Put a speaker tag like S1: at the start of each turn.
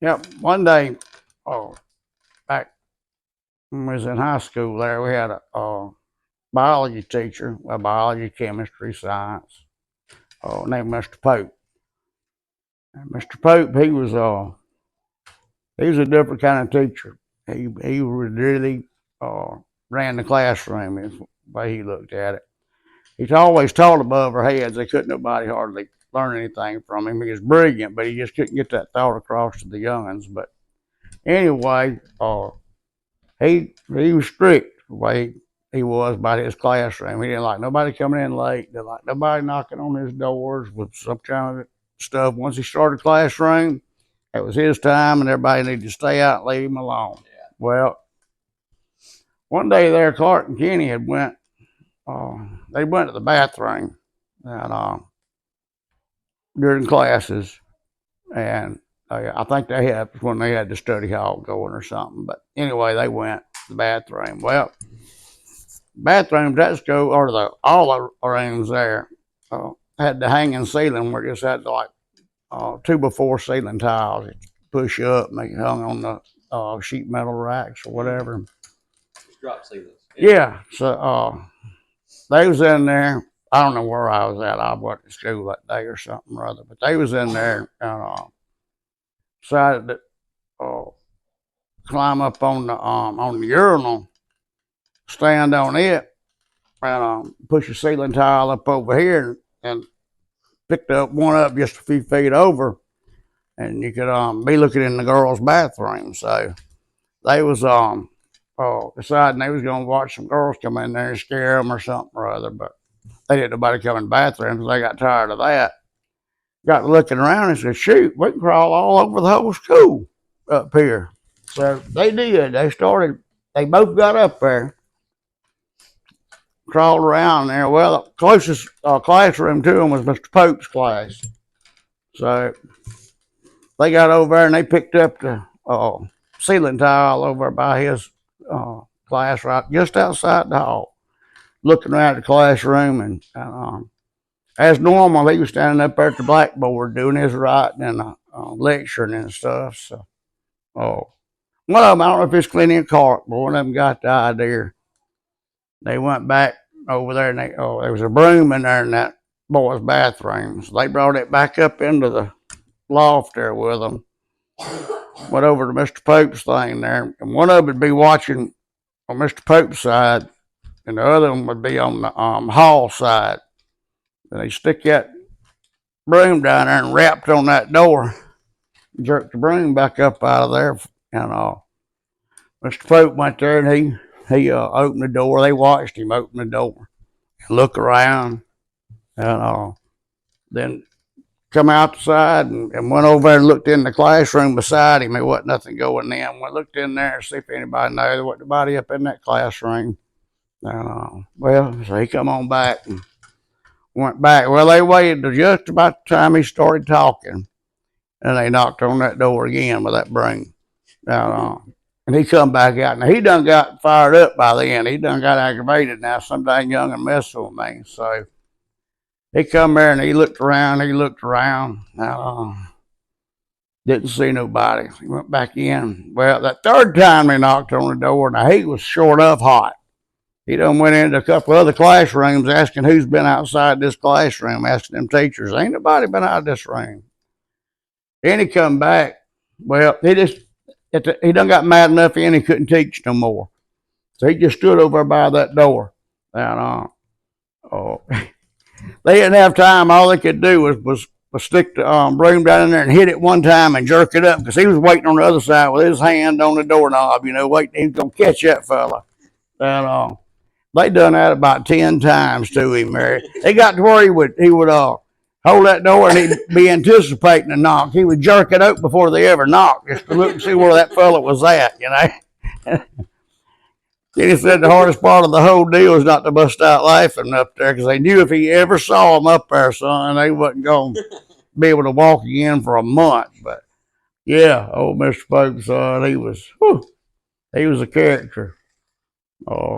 S1: Yep. One day, oh, back when we was in high school, there we had a biology teacher, biology, chemistry, science, named Mr. Pope. And Mr. Pope, he was a different kind of teacher. He really uh, ran the classroom. Is the way he looked at it. He's always taught above our heads. They couldn't nobody hardly learn anything from him. He was brilliant, but he just couldn't get that thought across to the youngins. But anyway, he was strict the way he was about his classroom. He didn't like nobody coming in late. Didn't like nobody knocking on his doors with some kind of stuff. Once he started classroom, it was his time, and everybody needed to stay out and leave him alone. Yeah. Well, one day there, Clark and Kenny had went. They went to the bathroom and during classes, and I think they had when they had the study hall going or something. But anyway, they went to the bathroom. Well, bathrooms at school or all the rooms there had the hanging ceiling where it just had like 2x4 ceiling tiles. You push up and they hung on the sheet metal racks or whatever.
S2: Drop ceilings.
S1: Yeah. So they was in there. I don't know where I was at. I went to school that day or something or other, but they was in there and decided to climb up on the urinal, stand on it, and push a ceiling tile up over here and picked up one up just a few feet over, and you could be looking in the girls' bathroom. So they was deciding they was gonna watch some girls come in there and scare them or something or other, but they didn't nobody come in the bathroom because they got tired of that. Got looking around and said, "Shoot, we can crawl all over the whole school up here." So they did. They started. They both got up there, crawled around there. Well, the closest classroom to them was Mr. Pope's class. So they got over there and they picked up the ceiling tile over by his class, right just outside the hall, looking around the classroom. And as normal, he was standing up there at the blackboard doing his writing and lecturing and stuff. So, one of them, I don't know if it's Clinty and Clark, but one of them got the idea. They went back over there and there was a broom in there in that boy's bathroom. So they brought it back up into the loft there with them. Went over to Mr. Pope's thing there, and one of them would be watching on Mr. Pope's side, and the other one would be on the hall side. And they stick that broom down there and rapped on that door, jerked the broom back up out of there, and Mr. Pope went there and he opened the door. They watched him open the door, and look around, and then come outside and went over there and looked in the classroom beside him. There wasn't nothing going in. We looked in there to see if anybody knew there wasn't nobody up in that classroom. And so he come on back and went back. Well, they waited till just about the time he started talking, and they knocked on that door again with that broom. And he come back out. Now, he done got fired up by then. He done got aggravated now. Some dang young and messing with me. So he come there and he looked around. Didn't see nobody. He went back in. Well, that third time they knocked on the door, now he was short of hot. He done went into a couple other classrooms asking who's been outside this classroom, asking them teachers. Ain't nobody been out of this room. Then he come back. Well, he done got mad enough and he couldn't teach no more. So he just stood over by that door. And they didn't have time. All they could do was stick the broom down in there and hit it one time and jerk it up because he was waiting on the other side with his hand on the doorknob, waiting. He was going to catch that fella. And they done that about 10 times to him, Mary. They got to where he would hold that door and he'd be anticipating a knock. He would jerk it up before they ever knocked just to look and see where that fella was at, Then he said the hardest part of the whole deal was not to bust out laughing up there because they knew if he ever saw him up there, son, they wasn't going to be able to walk again for a month. But yeah, old Mr. Pope, son, he was a character. Oh.